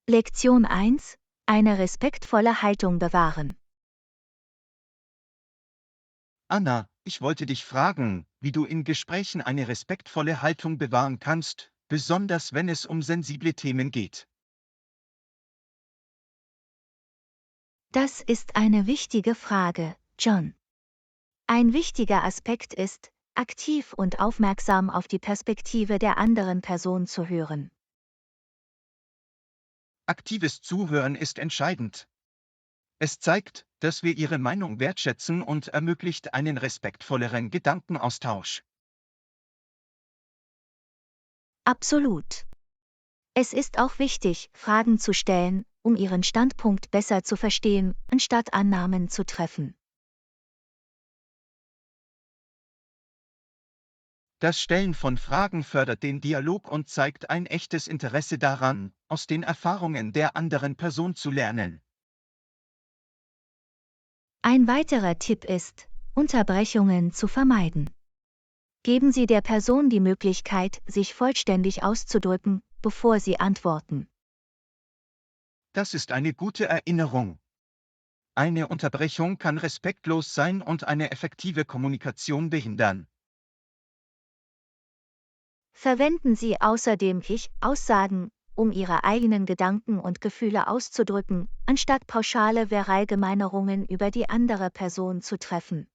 Lektion 1: Eine respektvolle Haltung bewahren. Anna, ich wollte dich fragen, wie du in Gesprächen eine respektvolle Haltung bewahren kannst, besonders wenn es um sensible Themen geht. Das ist eine wichtige Frage, John. Ein wichtiger Aspekt ist, aktiv und aufmerksam auf die Perspektive der anderen Person zu hören. Aktives Zuhören ist entscheidend. Es zeigt, dass wir ihre Meinung wertschätzen und ermöglicht einen respektvolleren Gedankenaustausch. Absolut. Es ist auch wichtig, Fragen zu stellen, um Ihren Standpunkt besser zu verstehen, anstatt Annahmen zu treffen. Das Stellen von Fragen fördert den Dialog und zeigt ein echtes Interesse daran, aus den Erfahrungen der anderen Person zu lernen. Ein weiterer Tipp ist, Unterbrechungen zu vermeiden. Geben Sie der Person die Möglichkeit, sich vollständig auszudrücken, bevor Sie antworten. Das ist eine gute Erinnerung. Eine Unterbrechung kann respektlos sein und eine effektive Kommunikation behindern. Verwenden Sie außerdem Ich-Aussagen, um Ihre eigenen Gedanken und Gefühle auszudrücken, anstatt pauschale Verallgemeinerungen über die andere Person zu treffen.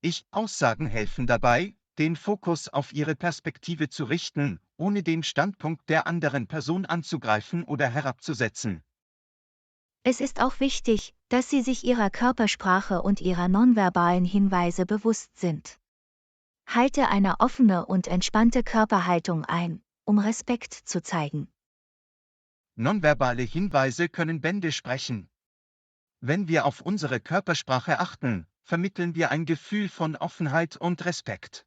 Ich-Aussagen helfen dabei, den Fokus auf ihre Perspektive zu richten, ohne den Standpunkt der anderen Person anzugreifen oder herabzusetzen. Es ist auch wichtig, dass Sie sich Ihrer Körpersprache und Ihrer nonverbalen Hinweise bewusst sind. Halte eine offene und entspannte Körperhaltung ein, um Respekt zu zeigen. Nonverbale Hinweise können Bände sprechen. Wenn wir auf unsere Körpersprache achten, vermitteln wir ein Gefühl von Offenheit und Respekt.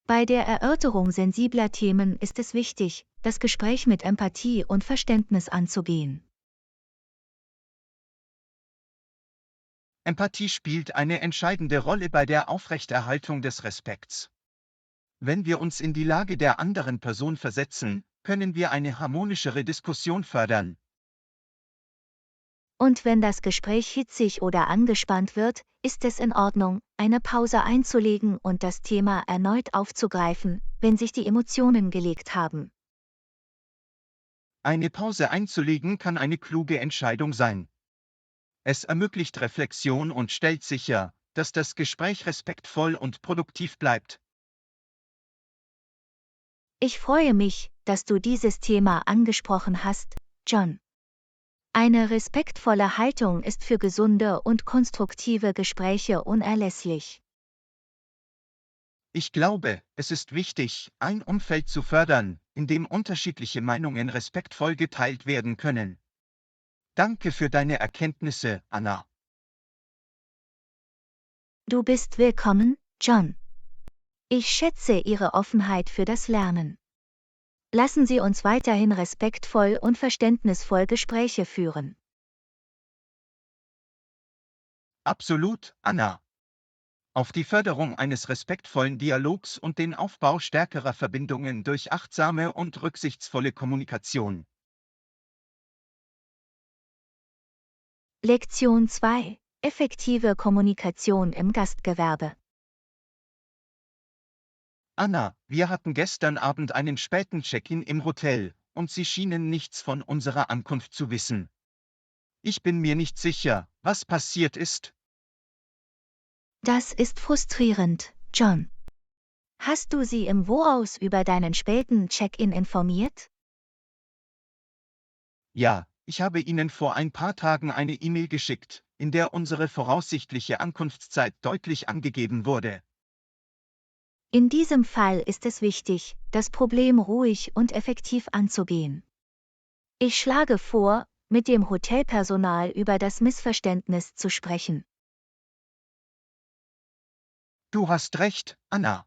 Bei der Erörterung sensibler Themen ist es wichtig, das Gespräch mit Empathie und Verständnis anzugehen. Empathie spielt eine entscheidende Rolle bei der Aufrechterhaltung des Respekts. Wenn wir uns in die Lage der anderen Person versetzen, können wir eine harmonischere Diskussion fördern. Und wenn das Gespräch hitzig oder angespannt wird, ist es in Ordnung, eine Pause einzulegen und das Thema erneut aufzugreifen, wenn sich die Emotionen gelegt haben. Eine Pause einzulegen kann eine kluge Entscheidung sein. Es ermöglicht Reflexion und stellt sicher, dass das Gespräch respektvoll und produktiv bleibt. Ich freue mich, dass du dieses Thema angesprochen hast, John. Eine respektvolle Haltung ist für gesunde und konstruktive Gespräche unerlässlich. Ich glaube, es ist wichtig, ein Umfeld zu fördern, in dem unterschiedliche Meinungen respektvoll geteilt werden können. Danke für deine Erkenntnisse, Anna. Du bist willkommen, John. Ich schätze Ihre Offenheit für das Lernen. Lassen Sie uns weiterhin respektvoll und verständnisvoll Gespräche führen. Absolut, Anna. Auf die Förderung eines respektvollen Dialogs und den Aufbau stärkerer Verbindungen durch achtsame und rücksichtsvolle Kommunikation. Lektion 2: Effektive Kommunikation im Gastgewerbe. Anna, wir hatten gestern Abend einen späten Check-in im Hotel, und Sie schienen nichts von unserer Ankunft zu wissen. Ich bin mir nicht sicher, was passiert ist. Das ist frustrierend, John. Hast du sie im Voraus über deinen späten Check-in informiert? Ja, ich habe Ihnen vor ein paar Tagen eine E-Mail geschickt, in der unsere voraussichtliche Ankunftszeit deutlich angegeben wurde. In diesem Fall ist es wichtig, das Problem ruhig und effektiv anzugehen. Ich schlage vor, mit dem Hotelpersonal über das Missverständnis zu sprechen. Du hast recht, Anna.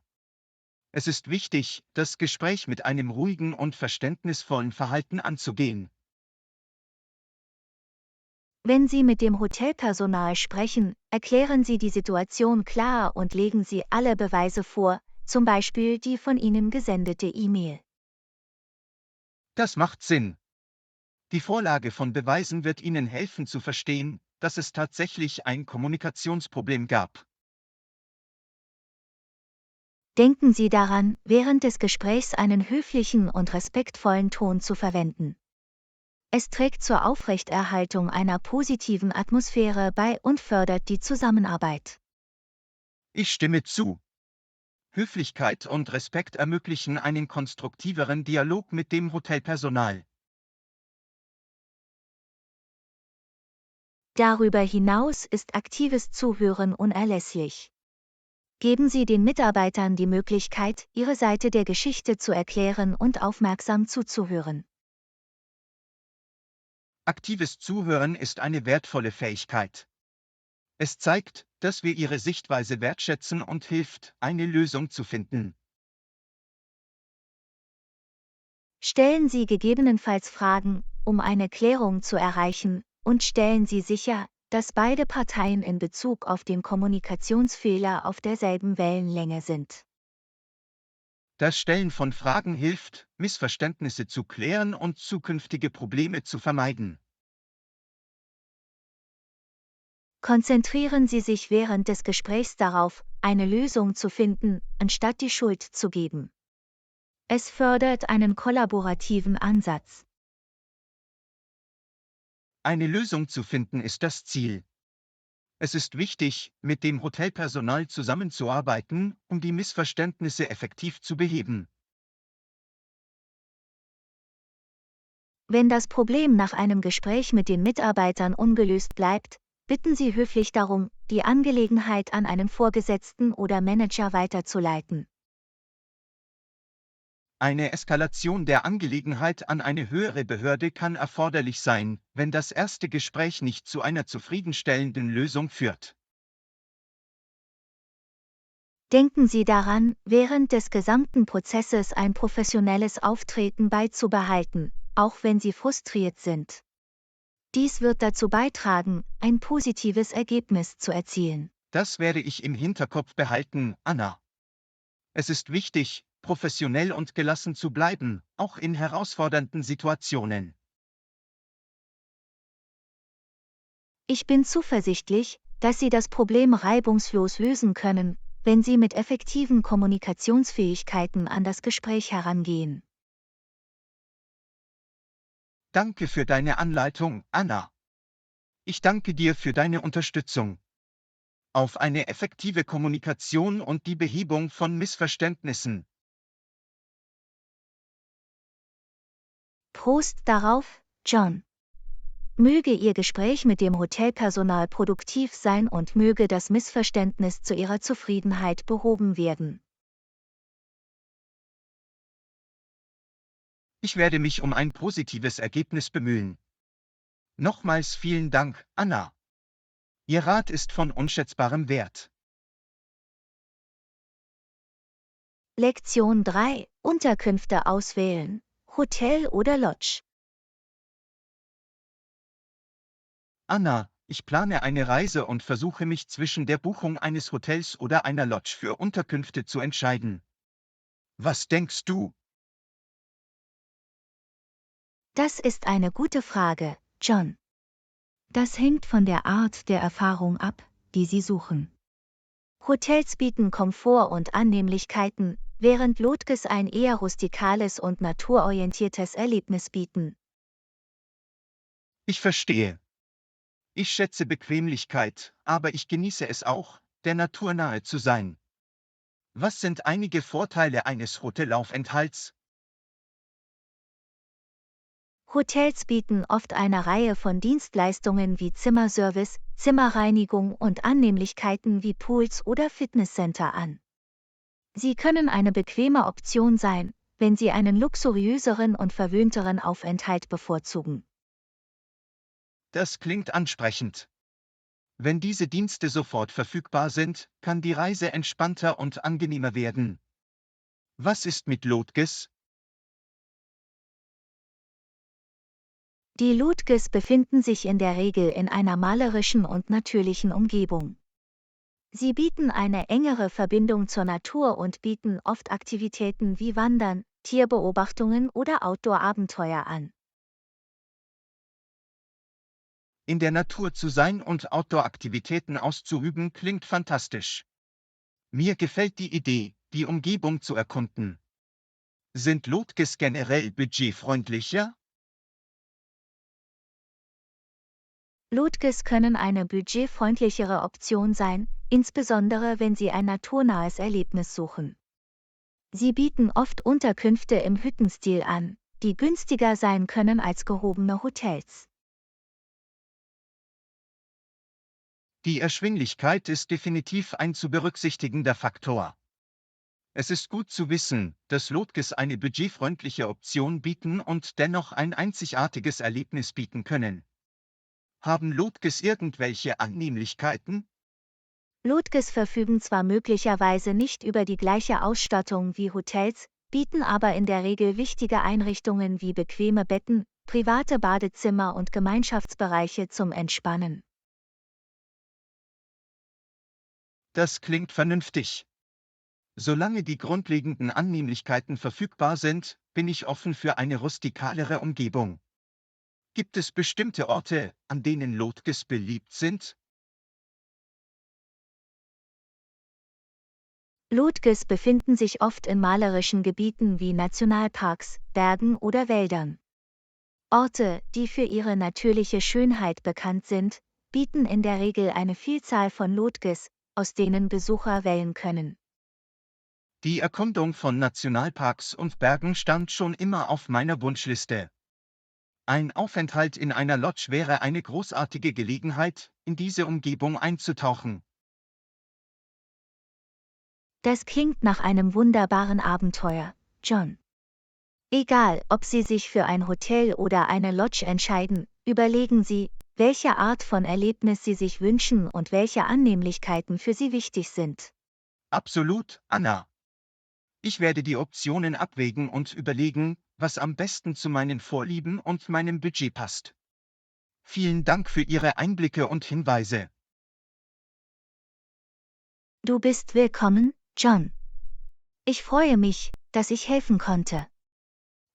Es ist wichtig, das Gespräch mit einem ruhigen und verständnisvollen Verhalten anzugehen. Wenn Sie mit dem Hotelpersonal sprechen, erklären Sie die Situation klar und legen Sie alle Beweise vor, zum Beispiel die von Ihnen gesendete E-Mail. Das macht Sinn. Die Vorlage von Beweisen wird Ihnen helfen zu verstehen, dass es tatsächlich ein Kommunikationsproblem gab. Denken Sie daran, während des Gesprächs einen höflichen und respektvollen Ton zu verwenden. Es trägt zur Aufrechterhaltung einer positiven Atmosphäre bei und fördert die Zusammenarbeit. Ich stimme zu. Höflichkeit und Respekt ermöglichen einen konstruktiveren Dialog mit dem Hotelpersonal. Darüber hinaus ist aktives Zuhören unerlässlich. Geben Sie den Mitarbeitern die Möglichkeit, ihre Seite der Geschichte zu erklären und aufmerksam zuzuhören. Aktives Zuhören ist eine wertvolle Fähigkeit. Es zeigt, dass wir Ihre Sichtweise wertschätzen und hilft, eine Lösung zu finden. Stellen Sie gegebenenfalls Fragen, um eine Klärung zu erreichen, und stellen Sie sicher, dass beide Parteien in Bezug auf den Kommunikationsfehler auf derselben Wellenlänge sind. Das Stellen von Fragen hilft, Missverständnisse zu klären und zukünftige Probleme zu vermeiden. Konzentrieren Sie sich während des Gesprächs darauf, eine Lösung zu finden, anstatt die Schuld zu geben. Es fördert einen kollaborativen Ansatz. Eine Lösung zu finden ist das Ziel. Es ist wichtig, mit dem Hotelpersonal zusammenzuarbeiten, um die Missverständnisse effektiv zu beheben. Wenn das Problem nach einem Gespräch mit den Mitarbeitern ungelöst bleibt, bitten Sie höflich darum, die Angelegenheit an einen Vorgesetzten oder Manager weiterzuleiten. Eine Eskalation der Angelegenheit an eine höhere Behörde kann erforderlich sein, wenn das erste Gespräch nicht zu einer zufriedenstellenden Lösung führt. Denken Sie daran, während des gesamten Prozesses ein professionelles Auftreten beizubehalten, auch wenn Sie frustriert sind. Dies wird dazu beitragen, ein positives Ergebnis zu erzielen. Das werde ich im Hinterkopf behalten, Anna. Es ist wichtig, professionell und gelassen zu bleiben, auch in herausfordernden Situationen. Ich bin zuversichtlich, dass Sie das Problem reibungslos lösen können, wenn Sie mit effektiven Kommunikationsfähigkeiten an das Gespräch herangehen. Danke für deine Anleitung, Anna. Ich danke dir für deine Unterstützung. Auf eine effektive Kommunikation und die Behebung von Missverständnissen. Prost darauf, John. Möge Ihr Gespräch mit dem Hotelpersonal produktiv sein und möge das Missverständnis zu Ihrer Zufriedenheit behoben werden. Ich werde mich um ein positives Ergebnis bemühen. Nochmals vielen Dank, Anna. Ihr Rat ist von unschätzbarem Wert. Lektion 3: Unterkünfte auswählen, Hotel oder Lodge. Anna, ich plane eine Reise und versuche mich zwischen der Buchung eines Hotels oder einer Lodge für Unterkünfte zu entscheiden. Was denkst du? Das ist eine gute Frage, John. Das hängt von der Art der Erfahrung ab, die Sie suchen. Hotels bieten Komfort und Annehmlichkeiten, während Lodges ein eher rustikales und naturorientiertes Erlebnis bieten. Ich verstehe. Ich schätze Bequemlichkeit, aber ich genieße es auch, der Natur nahe zu sein. Was sind einige Vorteile eines Hotelaufenthalts? Hotels bieten oft eine Reihe von Dienstleistungen wie Zimmerservice, Zimmerreinigung und Annehmlichkeiten wie Pools oder Fitnesscenter an. Sie können eine bequeme Option sein, wenn Sie einen luxuriöseren und verwöhnteren Aufenthalt bevorzugen. Das klingt ansprechend. Wenn diese Dienste sofort verfügbar sind, kann die Reise entspannter und angenehmer werden. Was ist mit Lodges? Die Lodges befinden sich in der Regel in einer malerischen und natürlichen Umgebung. Sie bieten eine engere Verbindung zur Natur und bieten oft Aktivitäten wie Wandern, Tierbeobachtungen oder Outdoor-Abenteuer an. In der Natur zu sein und Outdoor-Aktivitäten auszuüben klingt fantastisch. Mir gefällt die Idee, die Umgebung zu erkunden. Sind Lotges generell budgetfreundlicher? Lotges können eine budgetfreundlichere Option sein, insbesondere wenn Sie ein naturnahes Erlebnis suchen. Sie bieten oft Unterkünfte im Hüttenstil an, die günstiger sein können als gehobene Hotels. Die Erschwinglichkeit ist definitiv ein zu berücksichtigender Faktor. Es ist gut zu wissen, dass Lotges eine budgetfreundliche Option bieten und dennoch ein einzigartiges Erlebnis bieten können. Haben Lotges irgendwelche Annehmlichkeiten? Lotges verfügen zwar möglicherweise nicht über die gleiche Ausstattung wie Hotels, bieten aber in der Regel wichtige Einrichtungen wie bequeme Betten, private Badezimmer und Gemeinschaftsbereiche zum Entspannen. Das klingt vernünftig. Solange die grundlegenden Annehmlichkeiten verfügbar sind, bin ich offen für eine rustikalere Umgebung. Gibt es bestimmte Orte, an denen Lotges beliebt sind? Lotges befinden sich oft in malerischen Gebieten wie Nationalparks, Bergen oder Wäldern. Orte, die für ihre natürliche Schönheit bekannt sind, bieten in der Regel eine Vielzahl von Lotges, aus denen Besucher wählen können. Die Erkundung von Nationalparks und Bergen stand schon immer auf meiner Wunschliste. Ein Aufenthalt in einer Lodge wäre eine großartige Gelegenheit, in diese Umgebung einzutauchen. Das klingt nach einem wunderbaren Abenteuer, John. Egal, ob Sie sich für ein Hotel oder eine Lodge entscheiden, überlegen Sie, welche Art von Erlebnis Sie sich wünschen und welche Annehmlichkeiten für Sie wichtig sind. Absolut, Anna. Ich werde die Optionen abwägen und überlegen, was am besten zu meinen Vorlieben und meinem Budget passt. Vielen Dank für Ihre Einblicke und Hinweise. Du bist willkommen, John. Ich freue mich, dass ich helfen konnte.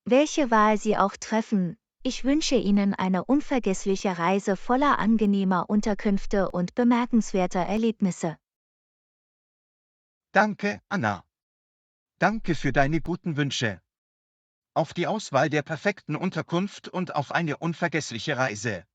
Welche Wahl Sie auch treffen, ich wünsche Ihnen eine unvergessliche Reise voller angenehmer Unterkünfte und bemerkenswerter Erlebnisse. Danke, Anna. Danke für deine guten Wünsche. Auf die Auswahl der perfekten Unterkunft und auf eine unvergessliche Reise.